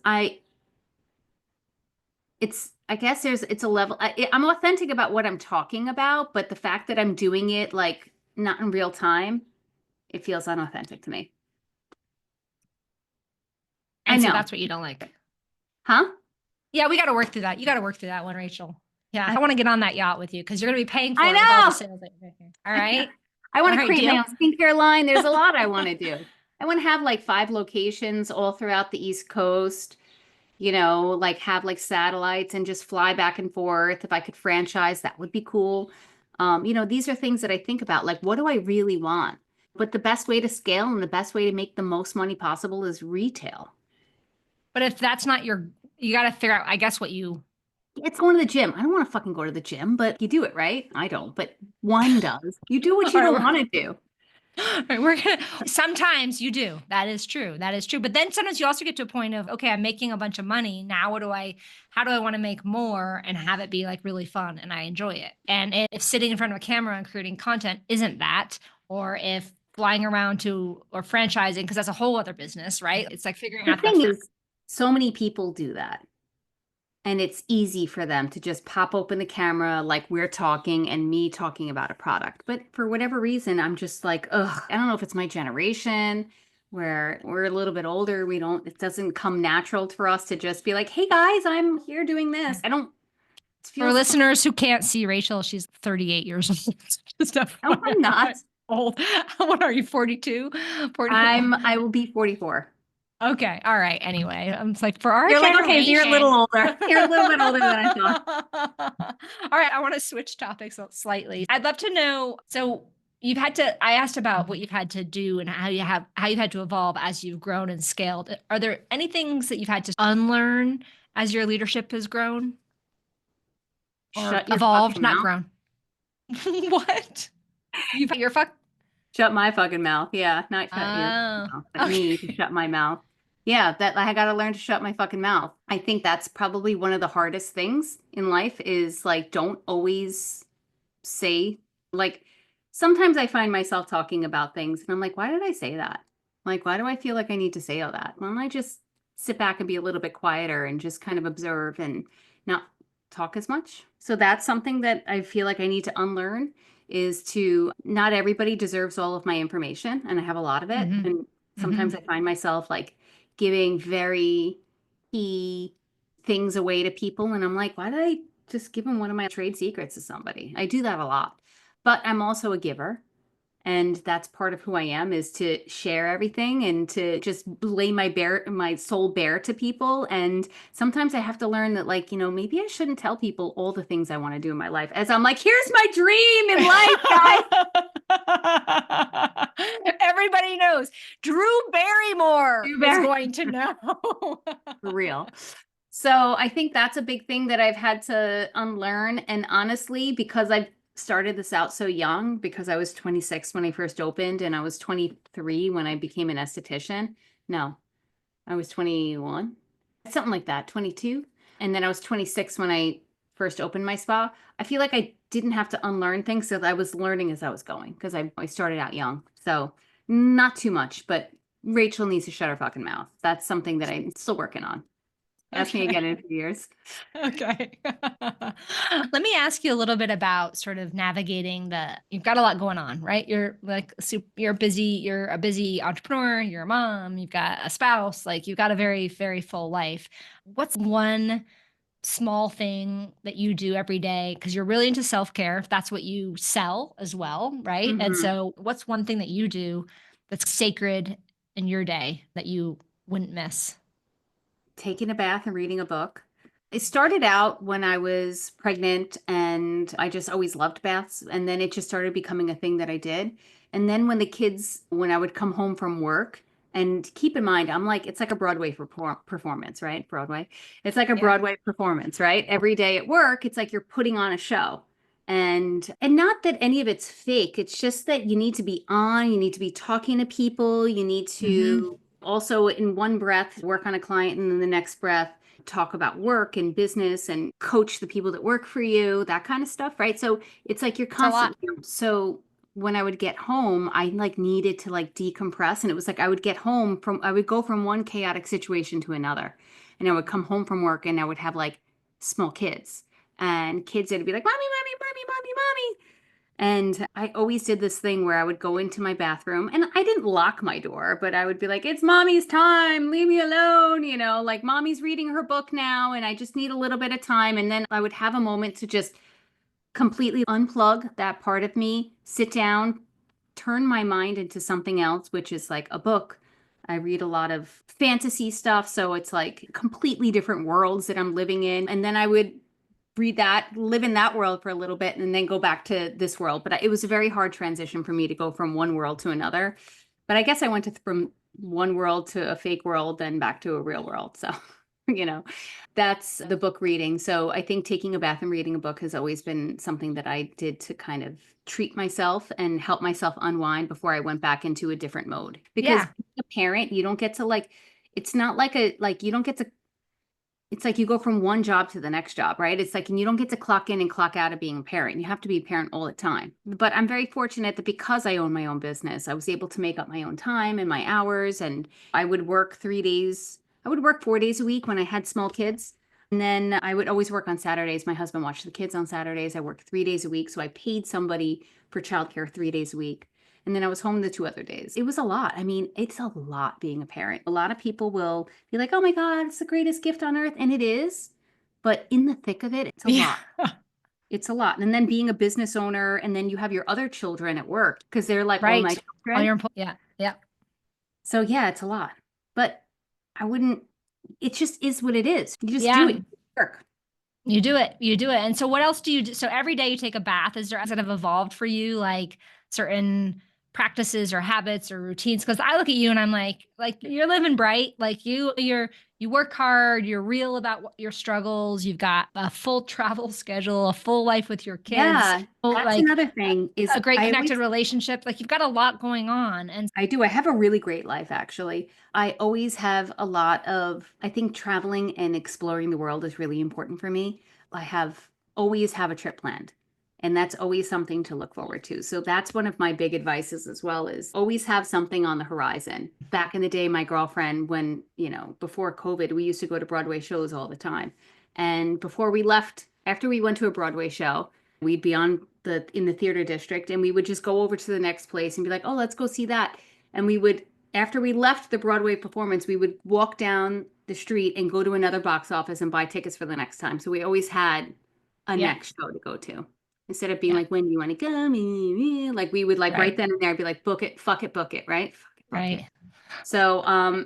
S3: I guess it's a level. I'm authentic about what I'm talking about, but the fact that I'm doing it like not in real time, it feels unauthentic to me. I
S2: And so
S3: know.
S2: that's what you don't like.
S3: Huh?
S2: Yeah, we got to work through that. You got to work through that one, Rachel. Yeah, I want to get on that yacht with you because you're going to be paying for
S3: I
S2: it with all the
S3: know.
S2: sales that you're making. All right.
S3: I want
S2: All
S3: to
S2: right,
S3: create my
S2: deal?
S3: own skincare line. There's a lot I want to do. I want to have like 5 locations all throughout the East Coast, you know, like have like satellites and just fly back and forth. If I could franchise, that would be cool. You know, these are things that I think about, like, what do I really want? But the best way to scale and the best way to make the most money possible is retail.
S2: But if that's not your, you got to figure out, I guess, what you.
S3: It's going to the gym. I don't want to fucking go to the gym, but you do it, right? I don't, but one does. You do what you don't want to do.
S2: All right, we're gonna. Sometimes you do. That is true. That is true. But then sometimes you also get to a point of, okay, I'm making a bunch of money. Now, how do I want to make more and have it be like really fun and I enjoy it? And if sitting in front of a camera and creating content isn't that, or if flying around to or franchising, because that's a whole other business, right? It's like figuring
S3: The
S2: out that.
S3: thing is, so many people do that. And it's easy for them to just pop open the camera like we're talking and me talking about a product. But for whatever reason, I'm just like, ugh, I don't know if it's my generation where we're a little bit older. It doesn't come natural for us to just be like, hey guys, I'm here doing this. I don't.
S2: For listeners who can't see Rachel, she's 38 years old. Just
S3: No, I'm not.
S2: Old. What are you, 42? 44?
S3: I will be 44.
S2: Okay. All right. Anyway, I'm like, for our
S3: You're like,
S2: generation.
S3: okay, you're a little older. You're a little bit older than I
S2: thought. All right. I want to switch topics slightly. I'd love to know. So I asked about what you've had to do and how you've had to evolve as you've grown and scaled. Are there any things that you've had to unlearn as your leadership has grown?
S3: Shut your
S2: evolved,
S3: fucking
S2: not
S3: mouth.
S2: grown. What?
S3: Shut my fucking mouth. Yeah, not shut your mouth, but me to shut my mouth. Yeah, that I got to learn to shut my fucking mouth. I think that's probably one of the hardest things in life is like, don't always say, like, sometimes I find myself talking about things and I'm like, why did I say that? Like, why do I feel like I need to say all that? Why don't I just sit back and be a little bit quieter and just kind of observe and not talk as much? So that's something that I feel like I need to unlearn is to not everybody deserves all of my information and I have a lot of it. And sometimes I find myself like giving very key things away to people. And I'm like, why did I just give them one of my trade secrets to somebody? I do that a lot, but I'm also a giver. And that's part of who I am is to share everything and to just lay my soul bare to people. And sometimes I have to learn that, like, you know, maybe I shouldn't tell people all the things I want to do in my life as I'm like, here's my dream in life, guys.
S2: Everybody knows Drew Barrymore is going to know.
S3: For real. So I think that's a big thing that I've had to unlearn. And honestly, because I've started this out so young, because I was 26 when I first opened and I was 23 when I became an esthetician. No, I was 21, something like that, 22. And then I was 26 when I first opened my spa. I feel like I didn't have to unlearn things because I was learning as I was going because I started out young. So not too much, but Rachel needs to shut her fucking mouth. That's something that I'm still working on. Ask me again in a few years.
S2: Okay. Let me ask you a little bit about sort of navigating you've got a lot going on, right? You're a busy entrepreneur, you're a mom, you've got a spouse, like you've got a very, very full life. What's one small thing that you do every day? Because you're really into self-care, if that's what you sell as well, right? And so what's one thing that you do that's sacred in your day that you wouldn't miss?
S3: Taking a bath and reading a book. It started out when I was pregnant and I just always loved baths. And then it just started becoming a thing that I did. And then when I would come home from work, and keep in mind, it's like a Broadway performance, right? Broadway. It's like a Broadway performance, right? Every day at work, it's like you're putting on a show. And not that any of it's fake. It's just that you need to be on, you need to be talking to people, you need to also in one breath work on a client and then the next breath talk about work and business and coach the people that work for you, that kind of stuff, right? So it's like you're constantly. So when I would get home, I like needed to like decompress, and it was like I would go from one chaotic situation to another, and I would come home from work and I would have like small kids and kids that would be like, mommy, mommy, mommy, mommy, mommy. And I always did this thing where I would go into my bathroom and I didn't lock my door, but I would be like, it's mommy's time. Leave me alone. You know, like mommy's reading her book now and I just need a little bit of time. And then I would have a moment to just completely unplug that part of me, sit down, turn my mind into something else, which is like a book. I read a lot of fantasy stuff. So it's like completely different worlds that I'm living in. And then I would read that, live in that world for a little bit, and then go back to this world. But it was a very hard transition for me to go from one world to another. But I guess I went from one world to a fake world, then back to a real world. So, you know, that's the book reading. So I think taking a bath and reading a book has always been something that I did to kind of treat myself and help myself unwind before I went back into a different mode. Because being a parent, you don't get to like, it's not like you don't get to, it's like you go from one job to the next job, right? It's like, and you don't get to clock in and clock out of being a parent. You have to be a parent all the time. But I'm very fortunate that because I own my own business, I was able to make up my own time and my hours. And I would work 3 days. I would work 4 days a week when I had small kids. And then I would always work on Saturdays. My husband watched the kids on Saturdays. I worked 3 days a week. So I paid somebody for childcare 3 days a week. And then I was home the 2 other days. It was a lot. I mean, it's a lot being a parent. A lot of people will be like, oh my God, it's the greatest gift on earth. And it is. But in the thick of it, it's a lot. It's a lot. And then being a business owner, and then you have your other children at work because they're like all my children.
S2: Yeah.
S3: So yeah, it's a lot. But I wouldn't, it just is what it is. You just do it. You work.
S2: You do it. You do it. And so what else do you do? So every day you take a bath. Is there sort of evolved for you, like certain practices or habits or routines? Because I look at you and I'm like you're living bright. Like you work hard. You're real about your struggles. You've got a full travel schedule, a full life with your kids.
S3: Yeah, that's
S2: like
S3: another thing is
S2: a great connected relationship. Like you've got a lot going on. And
S3: I do. I have a really great life, actually. I always have a lot of, I think traveling and exploring the world is really important for me. Always have a trip planned. And that's always something to look forward to. So that's one of my big advices as well, is always have something on the horizon. Back in the day, my girlfriend, when, before COVID, we used to go to Broadway shows all the time. And before we left, after we went to a Broadway show, we'd be in the theater district and we would just go over to the next place and be like, oh, let's go see that. And we would, after we left the Broadway performance, we would walk down the street and go to another box office and buy tickets for the next time. So we always had a next show to go to. Instead of being like, when do you want to go? Like we would right then and there be like, book it, fuck it, book it, right? Fuck it. So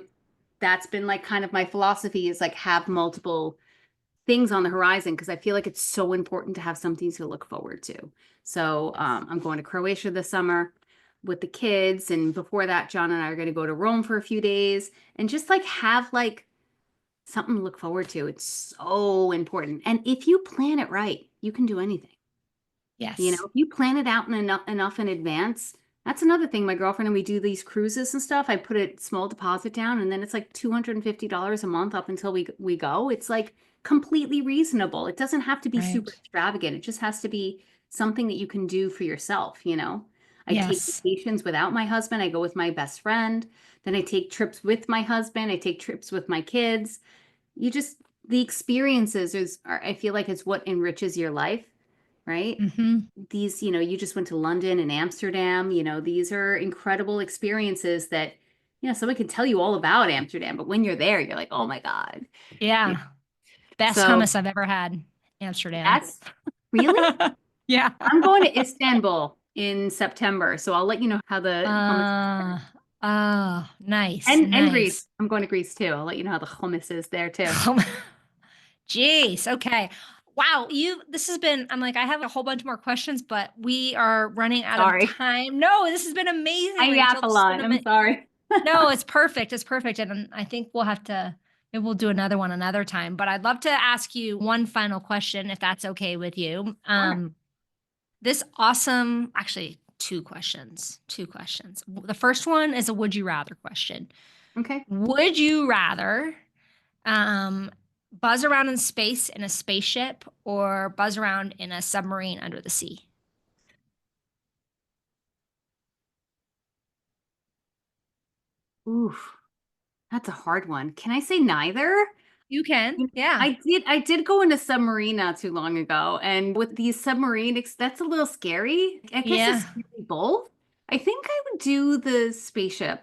S3: that's been like kind of my philosophy, is like have multiple things on the horizon, because I feel like it's so important to have something to look forward to. So I'm going to Croatia this summer with the kids. And before that, John and I are going to go to Rome for a few days and just like have like something to look forward to. It's so important. And if you plan it right, you can do anything.
S2: Yes.
S3: If you plan it out enough in advance. That's another thing. My girlfriend and we do these cruises and stuff. I put a small deposit down and then it's like $250 a month up until we go. It's like completely reasonable. It doesn't have to be super extravagant. It just has to be something that you can do for yourself. I take vacations without my husband. I go with my best friend. Then I take trips with my husband. I take trips with my kids. The experiences I feel like it's what enriches your life. Right?
S2: Mm-hmm.
S3: These, you just went to London and Amsterdam. These are incredible experiences that, someone can tell you all about Amsterdam, but when you're there, you're like, oh my God.
S2: Yeah. Best hummus I've ever had, Amsterdam.
S3: That's really?
S2: Yeah.
S3: I'm going to Istanbul in September, so I'll let you know how the hummus is.
S2: Oh, nice.
S3: And Greece. I'm going to Greece too. I'll let you know how the hummus is there too.
S2: Jeez. Okay. Wow. This has been, I have a whole bunch more questions, but we are running out of time. No, this has been amazing.
S3: I yap a lot. I'm sorry.
S2: No, it's perfect. It's perfect. And I think maybe we'll do another one another time, but I'd love to ask you one final question, if that's okay with you. Sure. Actually, two questions. The first one is a would you rather question.
S3: Okay.
S2: Would you rather, buzz around in space in a spaceship or buzz around in a submarine under the sea?
S3: Oof, that's a hard one. Can I say neither?
S2: You can. Yeah.
S3: I did go into submarine not too long ago, and with these that's a little scary. I guess it's really both. I think I would do the spaceship.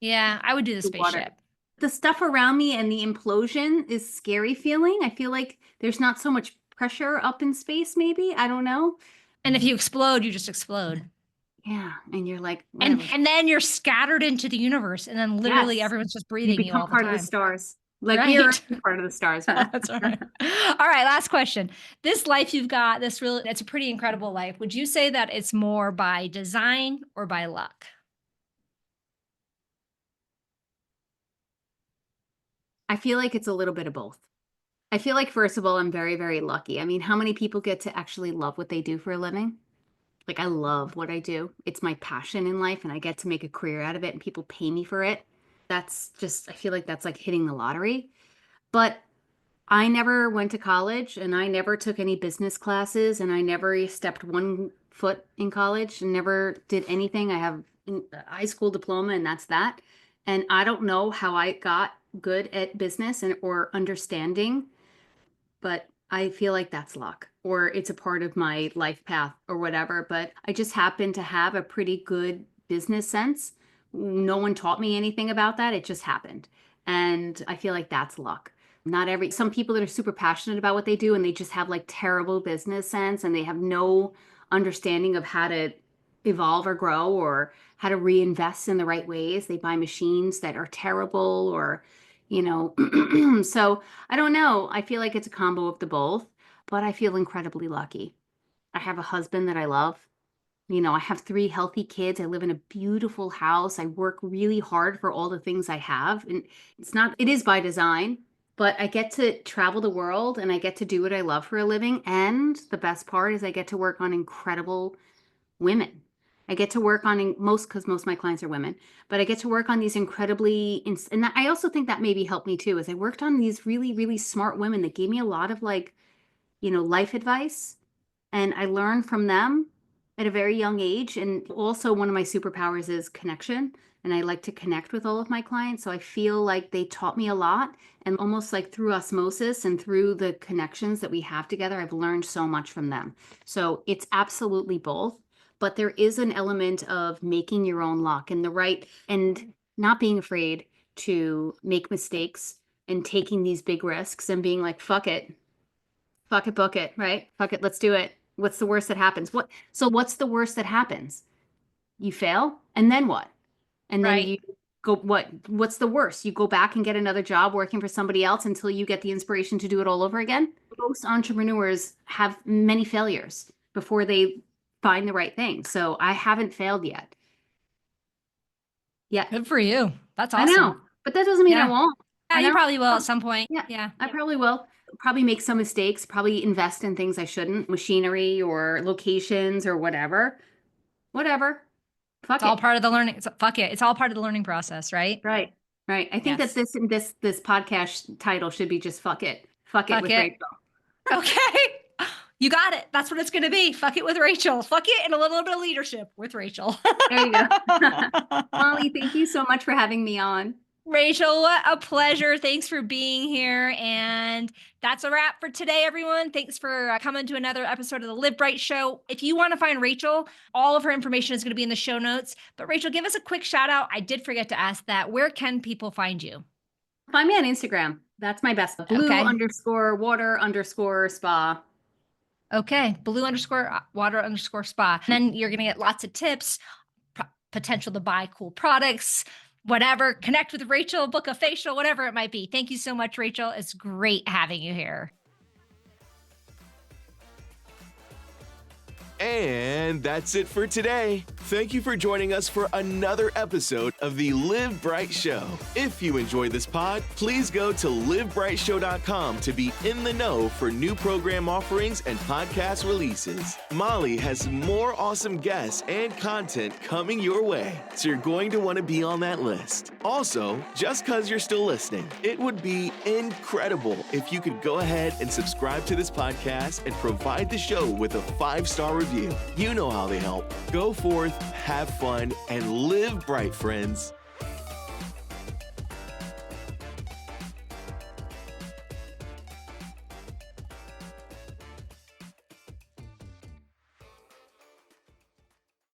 S2: Yeah, I would do the
S3: Water.
S2: spaceship.
S3: The stuff around me and the implosion is scary feeling. I feel like there's not so much pressure up in space, maybe. I don't know.
S2: And if you explode, you just explode.
S3: Yeah. And you're like,
S2: and then you're scattered into the universe, and then literally everyone's just breathing you all the time.
S3: Part of the stars. Like you're part of the stars.
S2: That's all right. All right, last question. This life you've got, it's a pretty incredible life. Would you say that it's more by design or by luck?
S3: I feel like it's a little bit of both. I feel like, first of all, I'm very, very lucky. I mean, how many people get to actually love what they do for a living? Like, I love what I do. It's my passion in life, and I get to make a career out of it, and people pay me for it. That's just, I feel like that's like hitting the lottery. But I never went to college, and I never took any business classes, and I never stepped one foot in college and never did anything. I have a high school diploma, and that's that. And I don't know how I got good at business or understanding, but I feel like that's luck, or it's a part of my life path or whatever. But I just happen to have a pretty good business sense. No one taught me anything about that. It just happened. And I feel like that's luck. Some people that are super passionate about what they do, and they just have like terrible business sense, and they have no understanding of how to evolve or grow or how to reinvest in the right ways. They buy machines that are terrible, or so I don't know. I feel like it's a combo of the both, but I feel incredibly lucky. I have a husband that I love. I have 3 healthy kids. I live in a beautiful house. I work really hard for all the things I have. And it is by design, but I get to travel the world, and I get to do what I love for a living. And the best part is I get to work on incredible women. I get to work on because most of my clients are women, but I get to work on these incredibly, and I also think that maybe helped me too, is I worked on these really, really smart women that gave me a lot of life advice, and I learned from them at a very young age. And also, one of my superpowers is connection, and I like to connect with all of my clients. So I feel like they taught me a lot, and almost like through osmosis and through the connections that we have together, I've learned so much from them. So it's absolutely both. But there is an element of making your own luck and not being afraid to make mistakes and taking these big risks and being like, fuck it, book it, right? Fuck it, let's do it. What's the worst that happens? What's the worst that happens? You fail, and then what? And then you go, what's the worst? You go back and get another job working for somebody else until you get the inspiration to do it all over again. Most entrepreneurs have many failures before they find the right thing. So I haven't failed yet. Yeah.
S2: Good for you. That's awesome.
S3: I know, but that doesn't mean I won't.
S2: Yeah, you probably will at some point. Yeah.
S3: I probably will. Probably make some mistakes, probably invest in things I shouldn't, machinery or locations or whatever. Fuck
S2: it's all part of the learning. Fuck it. It's all part of the learning process, right?
S3: Right. I think that this podcast title should be just fuck it. Fuck it with Rachel.
S2: Okay. You got it. That's what it's going to be. Fuck it with Rachel. Fuck it and a little bit of leadership with Rachel.
S3: There you go. Molly, thank you so much for having me on.
S2: Rachel, what a pleasure. Thanks for being here. And that's a wrap for today, everyone. Thanks for coming to another episode of the Live Bright Show. If you want to find Rachel, all of her information is going to be in the show notes. But Rachel, give us a quick shout out. I did forget to ask that. Where can people find you?
S3: Find me on Instagram. That's my best. Blue_water_spa.
S2: Okay. Blue_water_spa. And then you're going to get lots of tips, potential to buy cool products, whatever. Connect with Rachel, book a facial, whatever it might be. Thank you so much, Rachel. It's great having you here.
S1: And that's it for today. Thank you for joining us for another episode of the Live Bright Show. If you enjoyed this pod, please go to livebrightshow.com to be in the know for new program offerings and podcast releases. Molly has more awesome guests and content coming your way, so you're going to want to be on that list. Also, just because you're still listening, it would be incredible if you could go ahead and subscribe to this podcast and provide the show with a 5-star review. You know how they help. Go forth, have fun, and live bright, friends.